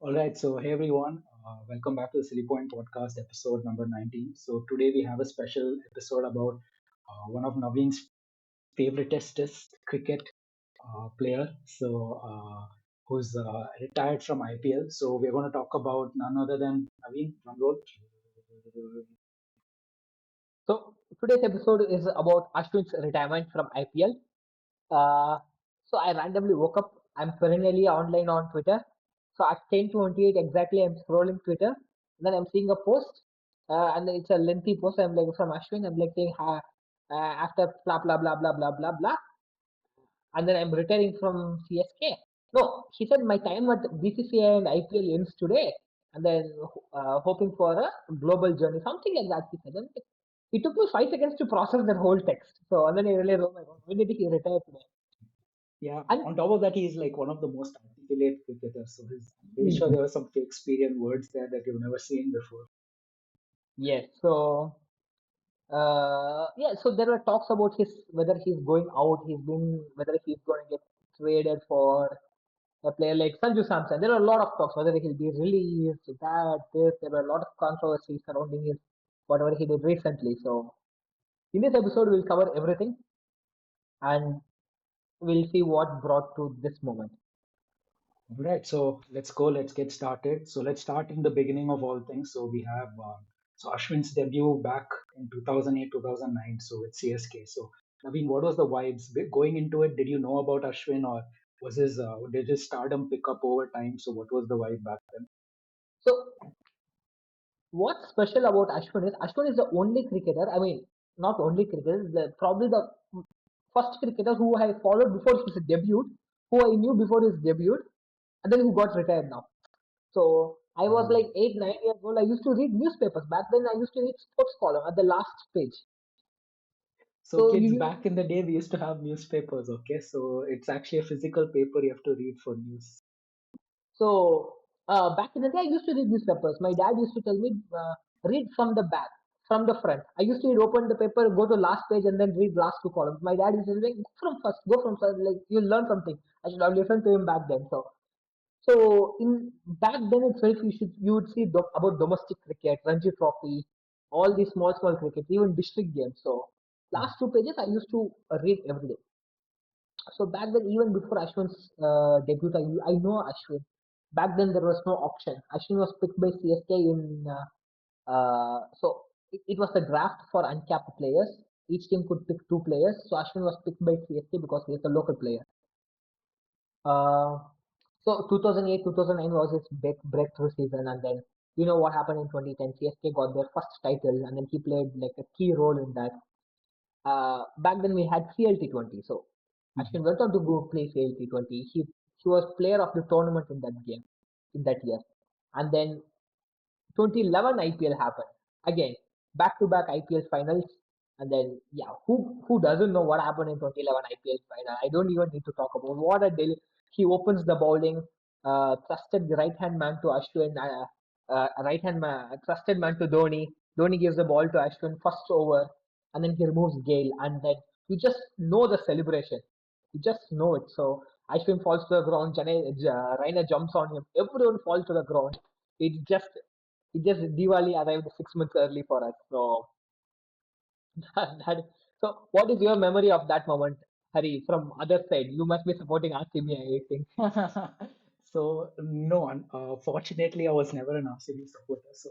All right, so hey everyone, welcome back to the Sillypoint podcast, episode number 19. So today we have a special episode about one of Naveen's favoriteest cricket player, who's retired from IPL. So we're going to talk about none other than Naveen. Drum roll. So today's episode is about Ashwin's retirement from IPL. Uh, so I randomly woke up. I'm perennially online on Twitter. So at 10:28 exactly, I'm scrolling Twitter. Then I'm seeing a post, and then it's a lengthy post. I'm like from Ashwin. I'm like saying, after blah blah blah blah blah blah blah, and then I'm retiring from CSK. No, he said my time at BCCI and IPL ends today, and then hoping for a global journey, something like that. He said. And it took me 5 seconds to process that whole text. So and then I realized, oh my god, when did he retire today? Yeah, And on top of that, he's like one of the most articulate cricketers. So I'm pretty sure mm, there were some Shakespearean words there that you've never seen before. yes, so yeah, so there were talks about his whether he's going out. He's been whether he's going to get traded for a player like Sanju Samson. There are a lot of talks whether he'll be released, that, this. There were a lot of controversies surrounding his whatever he did recently. So in this episode, we'll cover everything and we'll see what brought to this moment. All right, so let's go. Let's get started. So let's start in the beginning of all things. So we have Ashwin's debut back in 2008, 2009. So with CSK. So Naveen, what was the vibes going into it? Did you know about Ashwin, or did his stardom pick up over time? So what was the vibe back then? So what's special about Ashwin is the only cricketer. I mean, not only cricketer, probably the first cricketer who I followed before his debut, who I knew before his debut, and then who got retired now. So I was Uh, like 8, 9 years old. I used to read newspapers. Back then, I used to read sports column at the last page. so So kids, you back in the day, we used to have newspapers. Okay, so it's actually a physical paper you have to read for news. So back in the day, I used to read newspapers. My dad used to tell me, read from the back, from the front. I used to read, open the paper, go to last page, and then read last two columns. My dad used to say, go from first, like you'll learn something. I should have listened to him back then. So in back then itself, you would see about domestic cricket, Ranji Trophy, all these small crickets, even district games. So last two pages, I used to read every day. So back then, even before Ashwin's debut, I know Ashwin. Back then, there was no auction. Ashwin was picked by CSK in. So it was a draft for uncapped players. Each team could pick two players. So Ashwin was picked by CSK because he is a local player. Uh, so 2008, 2009 was his big breakthrough season, and then you know what happened in 2010. CSK got their first title, and then he played like a key role in that. Back then we had CLT20. So Ashwin went on to go play CLT20. He was player of the tournament in that game in that year. And then 2011 IPL happened again, back to back IPL finals. And then yeah, who doesn't know what happened in 2011 IPL final? I don't even need to talk about what a deal. He opens the bowling, trusted the right hand man to Ashwin, right hand man, trusted man to Dhoni. Dhoni gives the ball to Ashwin first over, and then he removes Gale, and then you just know the celebration. You just know it. So Ashwin falls to the ground. Raina jumps on him. Everyone falls to the ground. It just Diwali arrived 6 months early for us. So so what is your memory of that moment, Hari? From other side, you must be supporting RCB, I think. So no, fortunately, I was never an RCB supporter. So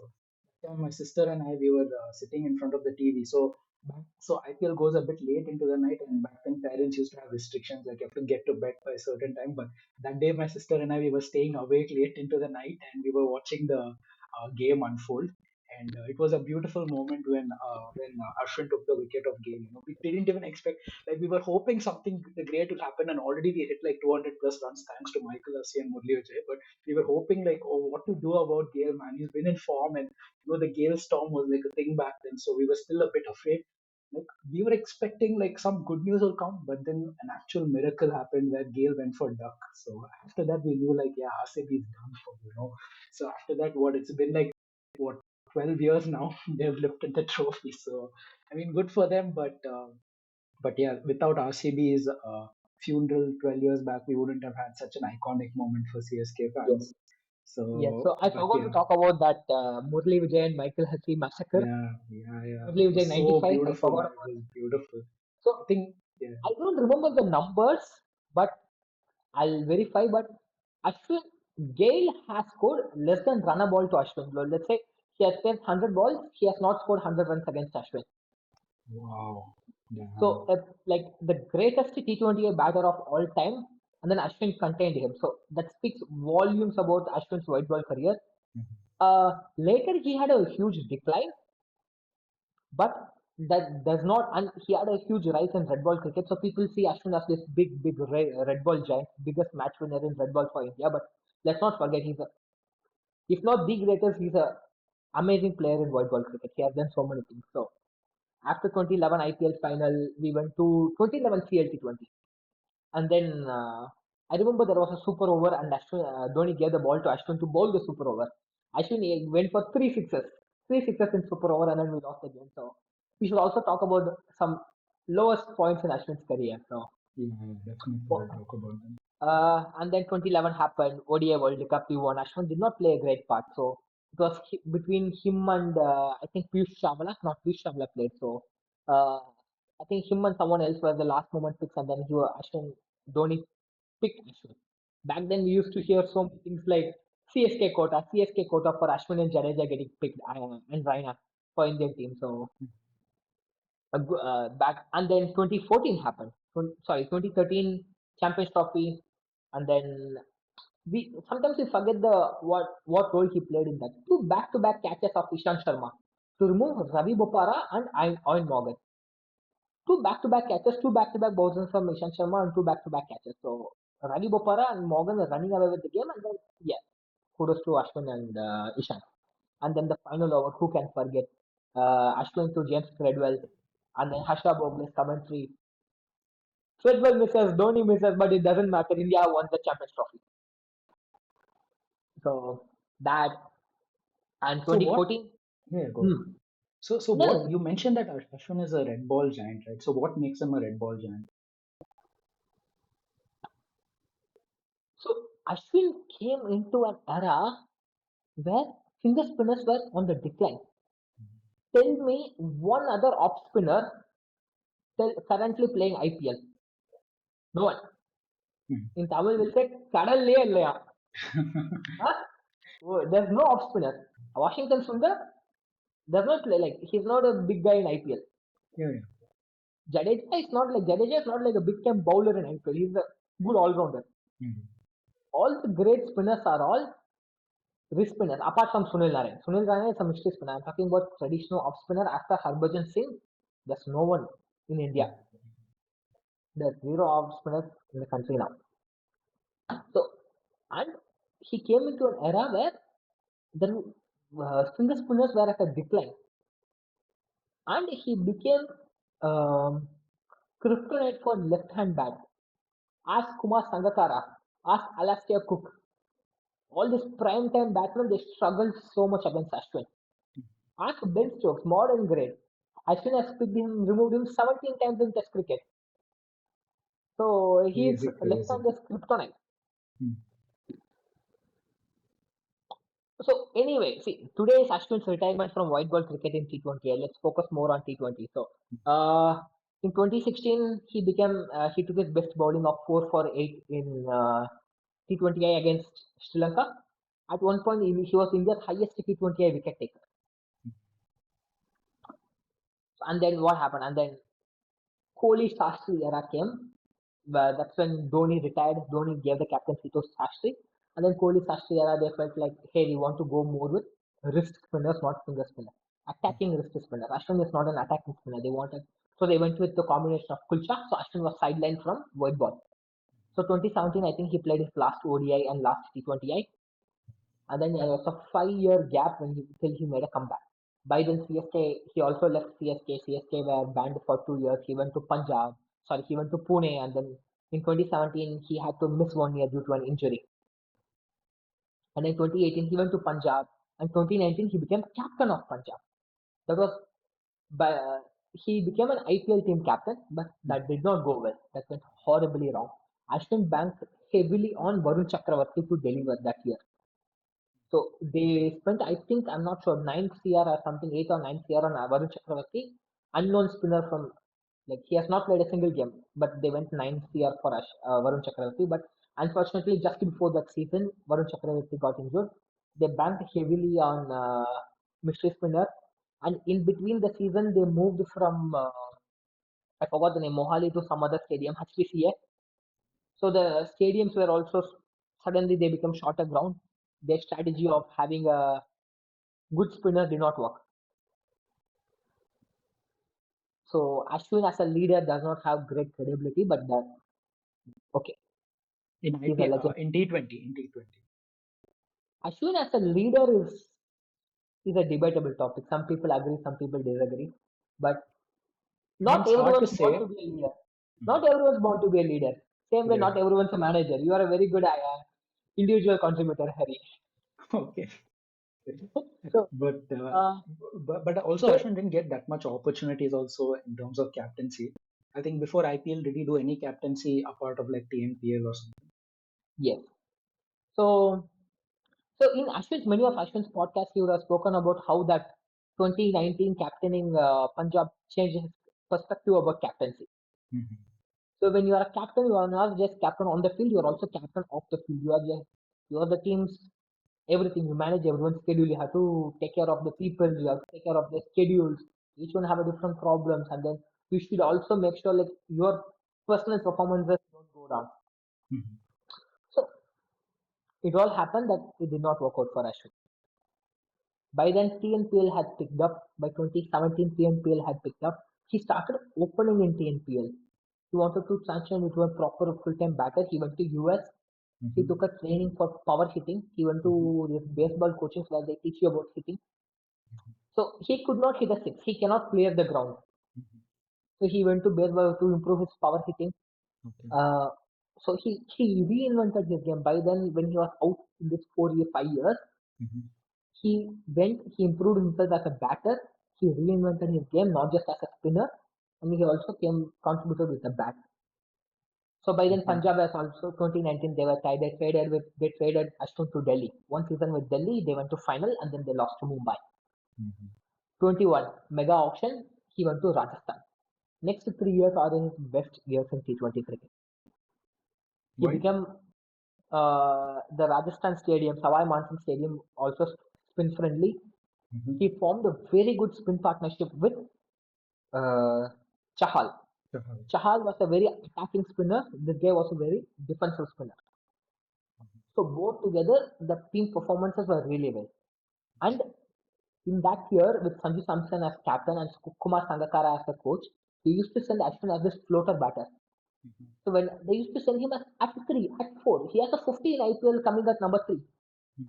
that time my sister and I we were sitting in front of the TV. So IPL goes a bit late into the night, and back then parents used to have restrictions like you have to get to bed by a certain time. But that day, my sister and I we were staying awake late into the night, and we were watching the game unfold. And it was a beautiful moment when Ashwin took the wicket of Gale. We didn't even expect, like we were hoping something great would happen, and already we hit like 200 plus runs thanks to Michael Assi and Murli Vijay. But we were hoping like, oh, what to do about Gale, man? He's been in form, and the Gale storm was like a thing back then, so we were still a bit afraid. Like we were expecting like some good news will come, but then an actual miracle happened where Gale went for duck. So after that, we knew like, yeah, RCB is done for. So after that, what it's been like, what 12 years now they've lifted the trophy. So I mean, good for them, but yeah, without RCB's funeral 12 years back, we wouldn't have had such an iconic moment for CSK Yes. fans. Yes. So, So I but forgot yeah, to talk about that Murli Vijay and Michael Hussey massacre. yeah. Murli It Vijay was so 95. I beautiful, forgot man. It about was it. beautiful. So I think, yeah. I don't remember the numbers, but I'll verify. But Ashwin Gale has scored less than run a ball to Ashwin. Let's say he has played 100 balls. He has not scored 100 runs against Ashwin. Wow. So, Damn. like the greatest T20 batter of all time, and then Ashwin contained him. So that speaks volumes about Ashwin's white ball career. Later, he had a huge decline, but that does not. And he had a huge rise in red ball cricket. So people see Ashwin as this big red ball giant, biggest match winner in red ball for India. But let's not forget, he's a, if not the greatest, he's a amazing player in white ball cricket. He has done so many things. So after 2011 IPL final, we went to 2011 CLT20. And then I remember there was a super over, and Ashwin, Dhoni gave the ball to Ashwin to bowl the super over. Ashwin went for three sixes in super over, and then we lost the game. So we should also talk about some lowest points in Ashwin's career. So Yeah, definitely. We'll talk about them. and then 2011 happened, ODI World Cup, we won. Ashwin did not play a great part, so it was between him and I think Piyush Chawla, not Piyush Chawla played. So uh, I think him and someone else were the last moment picks, and then Ashwin Dhoni picked Ashwin. Back then, we used to hear so many things like CSK quota for Ashwin and Jadeja getting picked, and Raina for Indian team. So back, and then 2014 happened. 2013 Champions Trophy, and then we sometimes we forget the what role he played in that. Two back-to-back catches of Ishant Sharma to remove Ravi Bopara and Owen Morgan. Two back-to-back catches, two back-to-back bowls from Ishant Sharma, and two back-to-back catches. So Ravi Bopara and Morgan are running away with the game, and then yeah, kudos to Ashwin and Ishant. And then the final over, who can forget? Ashwin to James Credwell, and then Harsha Bogle's commentary. Credwell misses, Dhoni misses, but it doesn't matter. India won the Champions Trophy. So that, and So what? 2014. Yeah, go. Hmm. So No, what no. you mentioned that Ashwin is a red ball giant, right? So what makes him a red ball giant? So Ashwin came into an era where finger spinners were on the decline. Tell me one other off spinner currently playing IPL. No one. Hmm. In Tamil, we'll say கடல்லையே இல்லையா. Huh? Oh, there's no off spinner. Washington Sundar does not play like he's not a big guy in IPL. Yeah. Jadeja is not like a big time bowler in IPL. He's a good all rounder. Hmm. All the great spinners are all wrist spinners, apart from Sunil Narine. Sunil Narine is a mystery spinner. I'm talking about traditional off spinner after Harbhajan Singh. There's no one in India. There's zero off spinners in the country now. So, and he came into an era where the finger spinners were at a decline, and he became um, kryptonite for left-hand bat. Ask Kumar Sangakkara, ask Alastair Cook. All these prime-time batsmen, they struggled so much against Ashwin. Ask Ben Stokes, modern grade. Ashwin has picked him, removed him 17 times in Test cricket. So he's Crazy, left crazy. on the kryptonite. Hmm. So anyway, see, today is Ashwin's retirement from white ball cricket in T20. Let's focus more on T20. So in 2016, he took his best bowling of 4 for 8 in T20I against Sri Lanka. At one point, he was India's highest T20I wicket taker. And then what happened? And then Kohli Shastri era came. That's when Dhoni retired. Dhoni gave the captaincy to Shastri. And then Kohli Shastri era, they felt like, hey, we want to go more with wrist spinners, not finger spinners. Attacking wrist spinners. Ashwin is not an attacking spinner. They wanted, so they went with the combination of Kulcha. So Ashwin was sidelined from white ball. So 2017, I think he played his last ODI and last T20I. And then there was a 5 year gap till he made a comeback. By then CSK, he also left CSK. CSK were banned for 2 years. He went to Punjab. Sorry, he went to Pune, and then in 2017 he had to miss 1 year due to an injury. And in 2018 he went to Punjab, and 2019 he became captain of Punjab. That was by he became an IPL team captain, but that did not go well. That went horribly wrong. Ashwin banked heavily on Varun Chakravarti to deliver that year. So they spent, I think, I'm not sure, 9 CR or something, 8 or 9 CR on Varun Chakravarti, unknown spinner from, like, he has not played a single game, but they went 9 CR for Varun Chakravarti. But unfortunately, just before that season, Varun Chakravarti got injured. They banked heavily on mystery spinner, and in between the season, they moved from, I forgot the name, Mohali to some other stadium, HPCA. So the stadiums were also suddenly they become shorter ground. Their strategy of having a good spinner did not work. So Ashwin as a leader does not have great credibility, but okay, In he's a IPL, legend. in T20. Ashwin as a leader is a debatable topic. Some people agree, some people disagree. But I mean, not it's hard to everyone's born to say. be a leader. Mhm. Not everyone's born to be a leader. Same way, Yeah. not everyone's a manager. You are a very good individual contributor, Hari. Okay. So, But uh, also so Ashwin didn't get that much opportunities also in terms of captaincy. I think before IPL, did he do any captaincy apart of like TNPL or something? yes. So So in Ashwin's many of Ashwin's podcasts, he would have spoken about how that 2019 captaining Punjab changed his perspective about captaincy. Mhm. So when you are a captain, you are not just captain on the field; you are also captain off the field. You are the team's everything. You manage everyone's schedule. You have to take care of the people. You have to take care of their schedules. Each one have a different problems, and then you should also make sure like your personal performances don't go down. Mhm. So it all happened that it did not work out for Ashwin. By then, TNPL had picked up. By 2017, TNPL had picked up. He started opening in TNPL. He wanted to transition into a proper full-time batter. He went to US. He Mhm. took a training for power hitting. He went Mhm. to this baseball coaching where they teach you about hitting. So he could not hit a six. He cannot clear the ground. Mhm. So he went to baseball to improve his power hitting. Okay. Uh, so he reinvented his game. By then, when he was out in this 4 year, 5 years, Mhm. he improved himself as a batter. He reinvented his game, not just as a spinner, and he also came contributed with the bat. So by then, Okay. Punjab has also 2019 they were tied. They traded Ashwin to Delhi. One season with Delhi, they went to final and then they lost to Mumbai. Mhm. 21 mega auction, he went to Rajasthan. Next 3 years are his best years in T20 cricket. He Why? became the Rajasthan Stadium, Sawai Mansion Stadium, also spin friendly. Mhm. He formed a very good spin partnership with uh, Chahal. Sure. Chahal was a very attacking spinner. This guy was a very defensive spinner. So both together, the team performances were really well. And in that year, with Sanju Samson as captain and Kumar Sangakkara as the coach, they used to send Ashwin as this floater batter. Mhm. So when they used to send him as at three, at four, he has a 50 in IPL coming at number three. Mhm.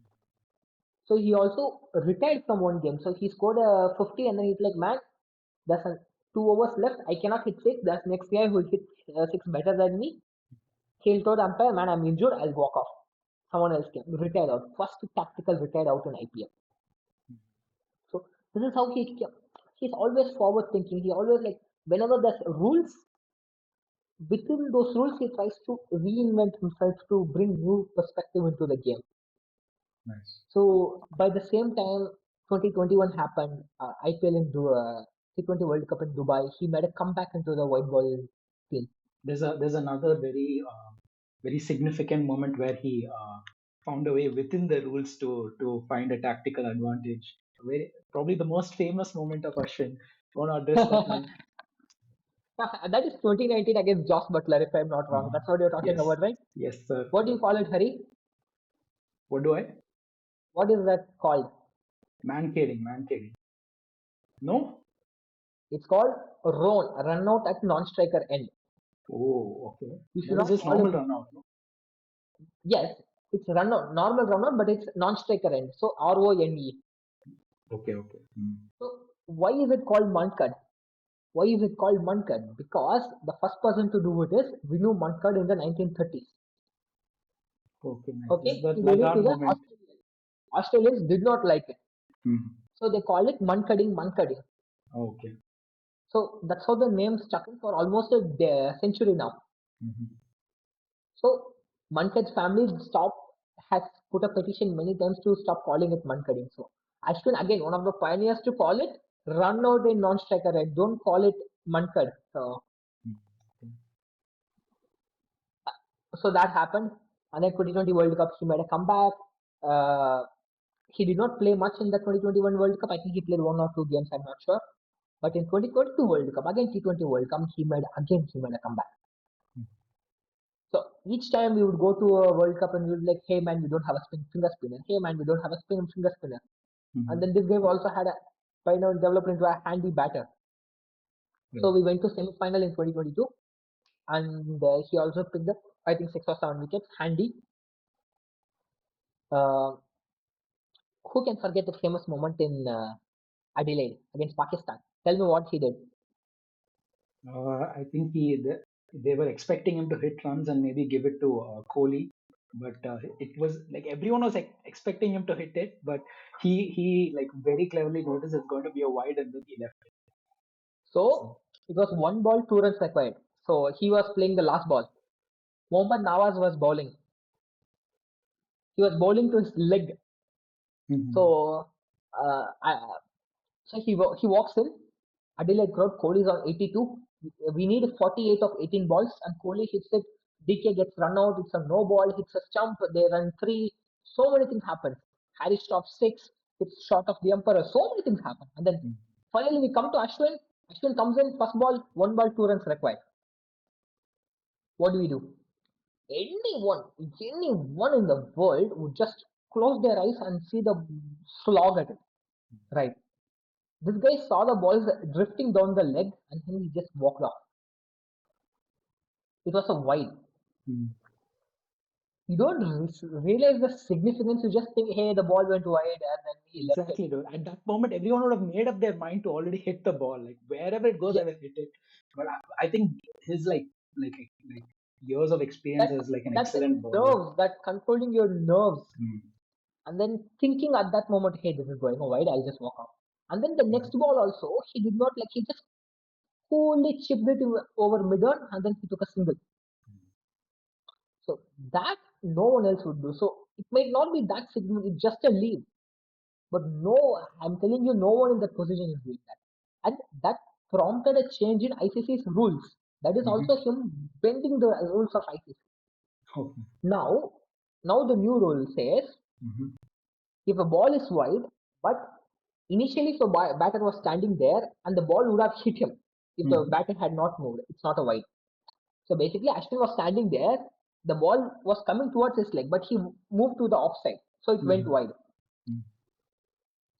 So he also retired from one game. So he scored a 50 and then he's like, man, there's 2 overs left. I cannot hit six. There's next guy who will hit six better than me. He'll told umpire, man, I'm injured. I'll walk off. Someone else came. Retired out. First tactical retired out in IPL. So this is how he's always forward thinking. He always like whenever there's rules, within those rules he tries to reinvent himself to bring new perspective into the game. Nice. So by the same time, 2021 happened. IPL in T20 World Cup in Dubai. He made a comeback into the white ball team. There's another very significant moment where he found a way within the rules to find a tactical advantage. Very probably the most famous moment of Ashwin. Want to address that now? That is 2019 against Josh Butler, if I'm not wrong. Uh-huh. That's what you're talking Yes. about, right? Yes, sir. What do you call it, Hari? What do I? What is that called? Mankading, mankading. No? It's called run out at non-striker end. Oh, okay. You should That is not just call it. normal run out, no? Yes, it's run out, normal run out, but it's non-striker end. So RONE. Okay, okay. Mm. So why is it called Mankad? Why is it called Mankad? Because the first person to do it is Vinu Mankad in the 1930s. Okay, nice. This is Okay, the he did it to Lagan the moment. Australians. Australians did not like it, Mm. so they called it Mankading, Mankading. Okay. So that's how the name stuck in for almost a century now. Mhm. So Mankad's family stopped has put a petition many times to stop calling it Mankading. So Ashwin again one of the pioneers to call it run out in non-striker right. Don't call it Mankad. So that happened. And then 2020 World Cup, he made a comeback. Uh, he did not play much in the 2021 World Cup. I think he played one or two games. I'm not sure. But in 2022 World Cup, again T20 World Cup, he made a comeback. So each time we would go to a World Cup and we would be like, hey man, we don't have a finger spinner. Hey man, we don't have a finger spinner. And Mhm. then this game also had a by now developed into a handy batter. So Right. we went to semi-final in 2022, and he also picked up I think 6 or 7 wickets. Handy. Uh, who can forget the famous moment in Adelaide against Pakistan? Tell me what he did. I think they were expecting him to hit runs and maybe give it to Kohli, but it was like everyone was expecting him to hit it, but he like very cleverly noticed it's going to be a wide, and then he left it. So So it was 1 ball, 2 runs required. So he was playing the last ball. Mohammad Nawaz was bowling. He was bowling to his leg. Mhm. So uh, I, so he walks in. Adelaide crowd. Kohli is on 82. We need 48 of 18 balls, and Kohli hits it. DK gets run out. It's a no ball. Hits a stump. They run three. So many things happen. Harry stops six. It's short of the umpire. So many things happen, and then Mhm. finally we come to Ashwin. Ashwin comes in. First ball, 1 ball, 2 runs required. What do we do? Anyone, anyone in the world would just close their eyes and see the slog at it. Right. This guy saw the balls drifting down the leg and then he just walked off. It was a wide. Mhm. You don't realize the significance. You just think, hey, the ball went wide and then he left it. Exactly, dude. At that moment, everyone would have made up their mind to already hit the ball. Like wherever it goes, Yeah, I will hit it. But I think his like like years of experience that as like an that excellent bowler. nerves, that controlling your nerves, Mm. and then thinking at that moment, hey, this is going wide. I'll just walk off. And then the Right. next ball also, he did not like. He just coolly chipped it over mid on, and then he took a single. So that no one else would do. So it might not be that significant. It's just a lead. But no, I'm telling you, no one in that position is doing that. And that prompted a change in ICC's rules. That is Mm-hmm. also him bending the rules of ICC. Oh. Now, now the new rule says Mm-hmm. if a ball is wide, but initially if the batter was standing there and the ball would have hit him if the Mm-hmm. batter had not moved, it's not a wide. So basically, Ashwin was standing there. The ball was coming towards his leg, but he moved to the offside, so it went Mm-hmm. wide.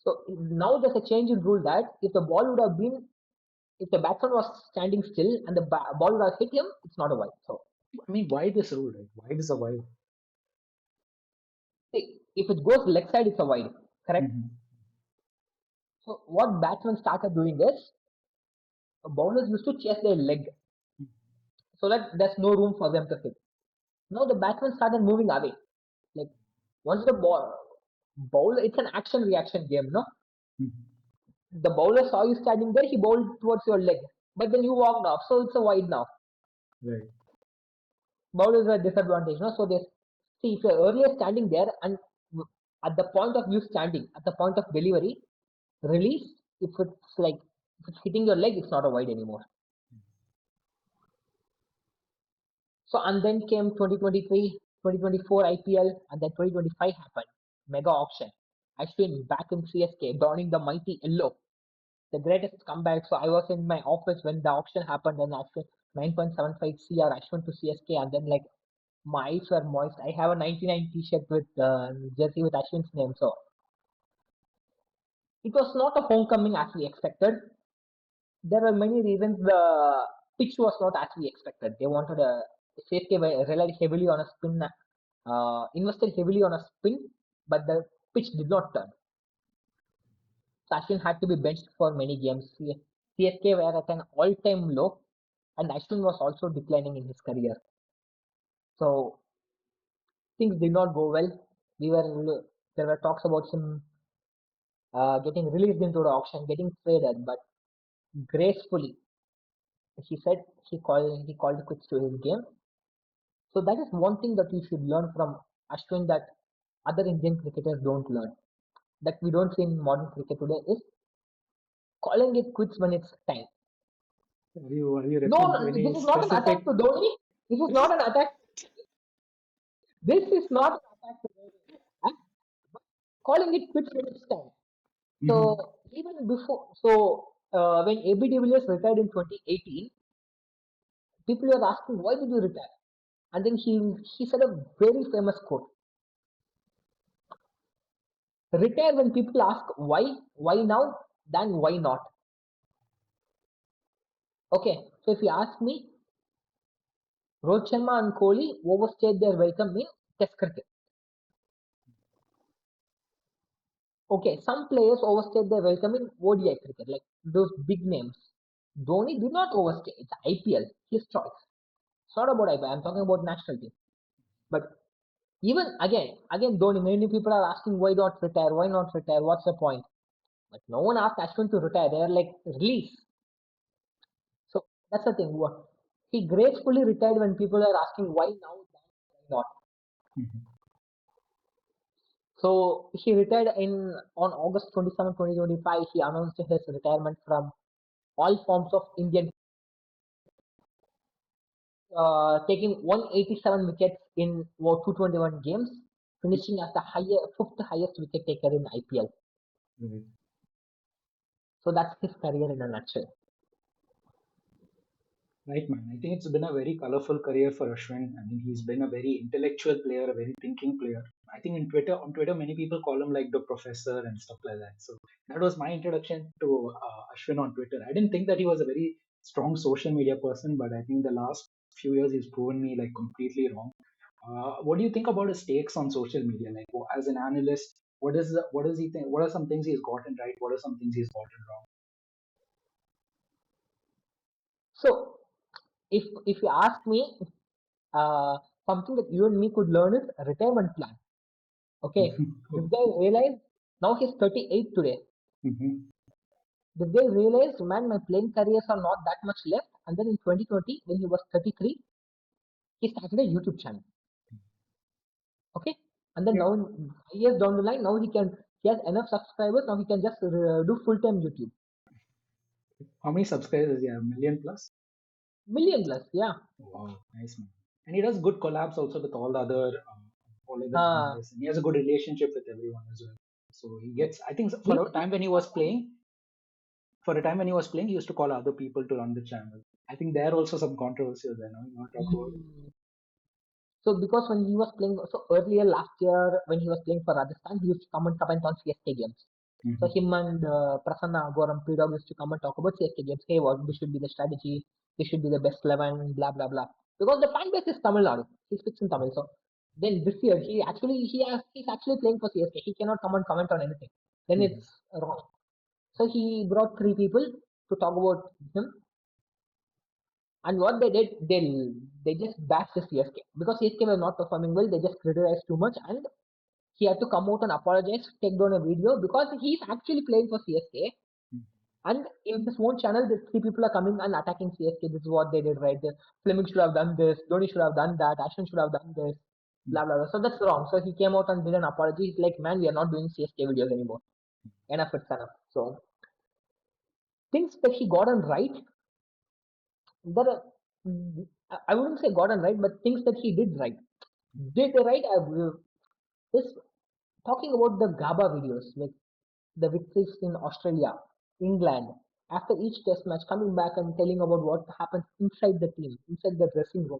So now there's a change in rule that if the ball would have been, if the batsman was standing still and the ball would have hit him, it's not a wide. So I mean, why this rule? Right? Why is a why? see, if it goes leg side, it's a wide. Correct. Mm-hmm. So what batsmen started doing is bowlers used to chase their leg so that there's no room for them to hit. Now the batsmen started moving away. Like once the ball, it's an action reaction game, no? Mm-hmm. The bowler saw you standing there, he bowled towards your leg, but then you walked off, so it's a wide now. Right. Bowlers are disadvantaged, no? So they see if you're earlier standing there and at the point of you standing, at the point of delivery, release, if it's like if it's hitting your leg, it's not a wide anymore. So and then came 2023, 2024 IPL, and then 2025 happened. Mega auction. Ashwin back in CSK, donning the mighty yellow. The greatest comeback. So I was in my office when the auction happened, and Ashwin 9.75 CR Ashwin to CSK, and then like my eyes were moist. I have a 99 T-shirt with jersey with Ashwin's name. So it was not a homecoming as we expected. There were many reasons. The pitch was not as we expected. They wanted a CSK relied heavily on a spin, invested heavily on a spin, but the pitch did not turn. Ashwin had to be benched for many games. CSK were at an all-time low, and Ashwin was also declining in his career. So things did not go well. We were there were talks about him getting released into the auction, getting traded, but gracefully he said he called quits to his game. So that is one thing that you should learn from Ashwin that other Indian cricketers don't learn, that we don't see in modern cricket today, is calling it quits when it's time. Are you No, referring to no, any this is not an attack specific? to Dhoni. This is not an attack. This is not an attack to Dhoni. I'm calling it quits when it's time. Mhm. So even before, when AB de Villiers retired in 2018, people were asking why did you retire, and then he said a very famous quote: "Retire when people ask why now, then why not." Okay, so if you ask me, Rohit Sharma and Kohli overstayed their welcome in Test cricket. Okay, some players overstayed their welcome in ODI cricket, like those big names. Dhoni did not overstay. It's IPL, his choice. It's not about IPL. I'm talking about national team. But even again, Dhoni. Many people are asking why not retire? Why not retire? What's the point? But no one asked Ashwin to retire. They are like release. So that's the thing. He gracefully retired when people are asking why now, why not. Mhm. So he retired in on August 27, 2025. He announced his retirement from all forms of Indian, taking 187 wickets in 221 games, finishing as the fifth highest wicket taker in IPL. Right. So that's his career in a nutshell. Right, man. I think it's been a very colorful career for Ashwin. I mean, he's been a very intellectual player, a very thinking player. I think on Twitter, many people call him like the professor and stuff like that. So that was my introduction to Ashwin on Twitter. I didn't think that he was a very strong social media person, but I think the last few years he's proven me like completely wrong. What do you think about his takes on social media? Like, as an analyst, what does he think? What are some things he's gotten right? What are some things he's gotten wrong? So if you ask me, something that you and me could learn is a retirement plan. Okay, this guy realized now he's 38 today. Mhm. This guy realized, man, my playing careers are not that much left. And then in 2020, when he was 33, he started a YouTube channel. Okay, and then Yeah. now 5 years down the line, now he has enough subscribers. Now he can just do full time YouTube. How many subscribers? Yeah, a million plus. Million plus, yeah. Wow, nice man. And he does good collabs also with all other Uh, players, and he has a good relationship with everyone as well. So he gets. I think he, for a time when he was playing, he used to call other people to run the channel. I think there are also some controversies there. Now you want to talk about it? mm, so because when he was playing, so earlier last year when he was playing for Rajasthan, he used to come and comment on CSK games. So Mm-hmm. him and Prasanna Goram Pidog used to come and talk about CSK games. Hey, what this should be the strategy? This should be the best 11. Blah blah blah. Because the fan base is Tamil Nadu. He speaks in Tamil. So then this year he's actually playing for CSK. He cannot come and comment on anything. Then Mm-hmm. it's wrong. So he brought three people to talk about him. And what they did, they just bashed the CSK because CSK were not performing well. They just criticized too much, and he had to come out and apologize, take down a video because he's actually playing for CSK. And in his own channel, the three people are coming and attacking CSK. This is what they did, right? The Fleming should have done this, Dhoni should have done that, Ashwin should have done this, blah blah blah. So that's wrong. So he came out and did an apology. He's like, man, we are not doing CSK videos anymore. Enough, it's enough. So things that he got on right, there are, I wouldn't say got on right, but things that he did right. Did right. This talking about the GABA videos, like the victories in Australia, England, after each test match, coming back and telling about what happens inside the team, inside the dressing room,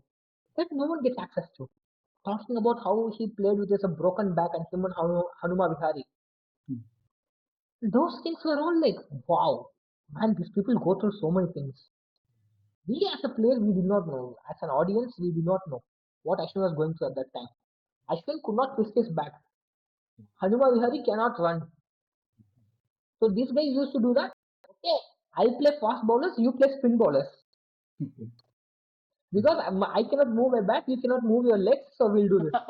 that no one gets access to. Talking about how he played with his broken back and him and Hanuma Vihari. Those things were all like, wow, man, these people go through so many things. We as a player, we did not know. As an audience, we did not know what Ashwin was going through at that time. Ashwin could not twist his back. Hanuma Vihari cannot run. So these guys used to do that. Okay, I'll play fast bowlers, you play spin bowlers. Because I cannot move my back, you cannot move your legs, so we'll do this.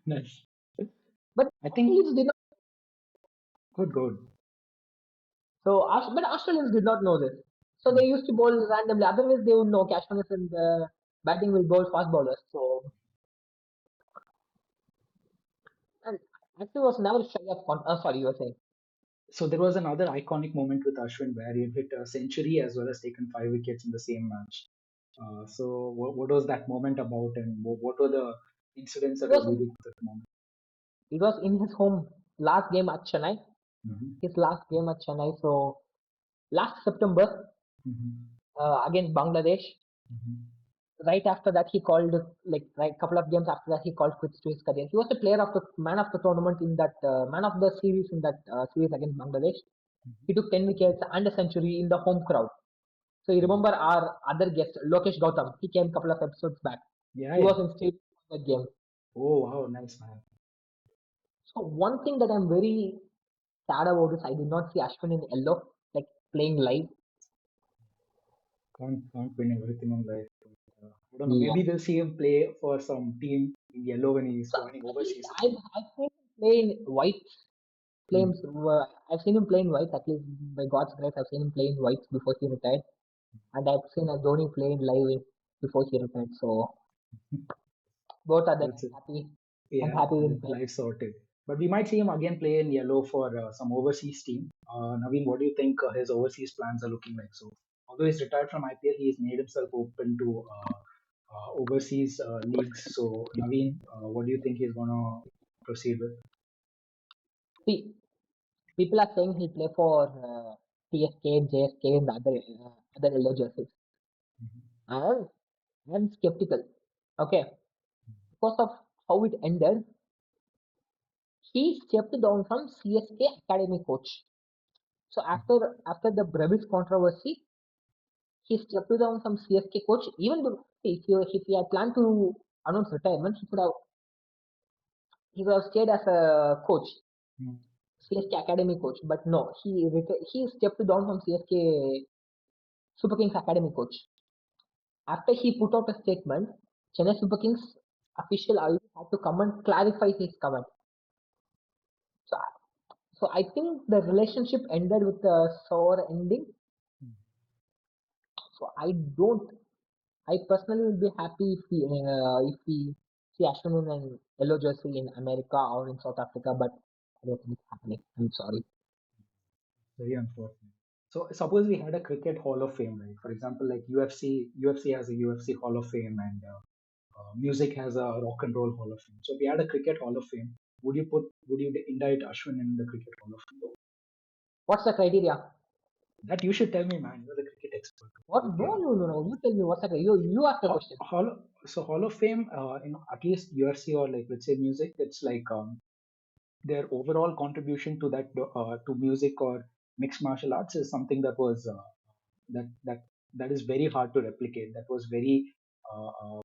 Nice. But I think Australians did not. good. But Australians did not know this. So they used to bowl randomly. Otherwise, they would know Cashman is in the batting will bowl fast bowlers. So And Ashwin was never shy of sorry, you were saying. So there was another iconic moment with Ashwin where he hit a century as well as taken 5 wickets in the same match. So what was that moment about, and what were the incidents It that were was leading to that moment? it was in his home last game at Chennai. Hmm. His last game at Chennai. So last September Hmm. against Bangladesh. Hmm. Right after that, he called like right couple of games after that he called quits to his career. He was the player of the man of the tournament in that man of the series in that series against Bangladesh. He took 10 wickets and a century in the home crowd. So you remember our other guest Lokesh Gautam? He came a couple of episodes back. Yeah, He yeah. was in state for that game. Oh wow, nice man. So one thing that I'm very sad about is I did not see Ashwin in yellow like playing live. Can't win everything in life. But, I don't know. Yeah. Maybe we'll see him play for some team in yellow when he's So joining at least overseas. I've seen him play in white Hmm. flames. I've seen him play in whites. At least by God's grace, I've seen him play in whites before he retired, and I've seen a Dhoni play in live before he retired. So both are there. That's it. Happy. I'm Yeah, happy with both. life sorted. But we might see him again play in yellow for some overseas team. Naveen, what do you think his overseas plans are looking like? So, although he's retired from IPL, he's made himself open to overseas leagues. So, Naveen, what do you think he's gonna proceed with? See, people are saying he'll play for TSK, JSK, and the other yellow jerseys. Mhm. And I'm skeptical. Okay, because of how it ended, he stepped down from CSK academy coach. So after the Brevis controversy, he stepped down from CSK coach. Even though if he had planned to announce retirement, he would have stayed as a coach, Mhm. CSK academy coach. But no, he stepped down from CSK Super Kings academy coach. After he put out a statement, Chennai Super Kings official ID had to come and clarify his comment. So, so I think the relationship ended with a sour ending. So I personally will be happy if we see Ashwin in an yellow jersey in America or in South Africa, but I don't think it's happening. I'm sorry. Very unfortunate. So, suppose we had a cricket Hall of Fame, right? For example, like UFC has a UFC Hall of Fame, and music has a rock and roll Hall of Fame. So if you had a cricket Hall of Fame, would you indict Ashwin in the cricket Hall of Fame? What's the criteria? That you should tell me, man. You're the cricket expert. What? But No, yeah, no, no, no. You tell me what's the criteria. You ask the question. Hall of Fame, at least UFC or like let's say music, it's like their overall contribution to that to music or mixed martial arts is something that was that that that is very hard to replicate. That was very uh,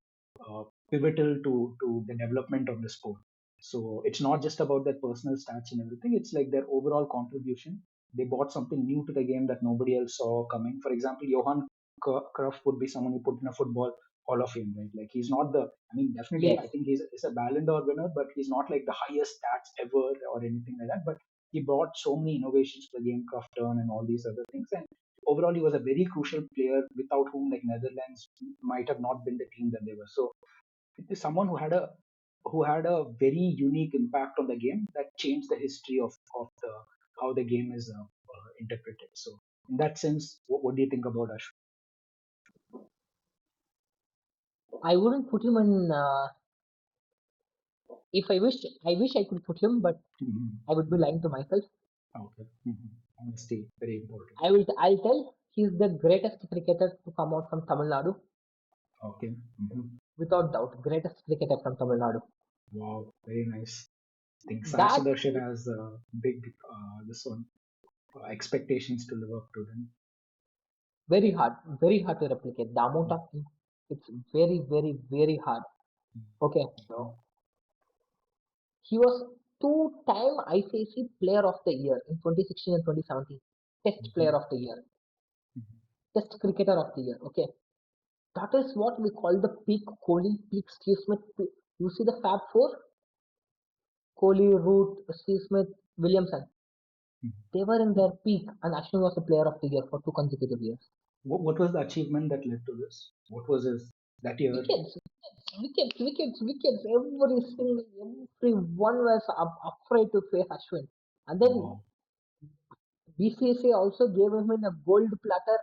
uh, pivotal to the development of the sport. So it's not just about their personal stats and everything. It's like their overall contribution. They brought something new to the game that nobody else saw coming. For example, Johan Cruyff would be someone who put in a football Hall of Fame, right? Like he's not the. I mean, definitely, Yes. I think he's a Ballon d'Or winner, but he's not like the highest stats ever or anything like that. But he brought so many innovations to the game, Cruyff turn and all these other things. And overall, he was a very crucial player without whom like Netherlands might have not been the team that they were. So it is someone who had a very unique impact on the game that changed the history of the how the game is interpreted. So in that sense, what do you think about Ashwin? I wouldn't put him in. If I wish I could put him, but Mhm. I would be lying to myself. Okay. Honesty, very important. I'll tell he's the greatest cricketer to come out from Tamil Nadu, Okay. Mhm. without doubt. Greatest cricketer from Tamil Nadu. Wow, very nice. I think Sai That Sudarshan has big this one expectations to live up to them. very hard to replicate. The amount of it's very hard. Okay, Okay. he was two-time ICC Player of the Year in 2016 and 2017. Test Player Mhm. of the Year, Mhm. Test Cricketer of the Year. Okay, that is what we call the peak Kohli, peak Steve Smith. You see the Fab Four: Kohli, Root, Steve Smith, Williamson. Mhm. They were in their peak, and Ashwin was the Player of the Year for two consecutive years. What was the achievement that led to this? What was his that year? Wickets. wickets, wickets, wickets. Everyone was afraid to face Ashwin. And then Wow. BCCA also gave him in a gold platter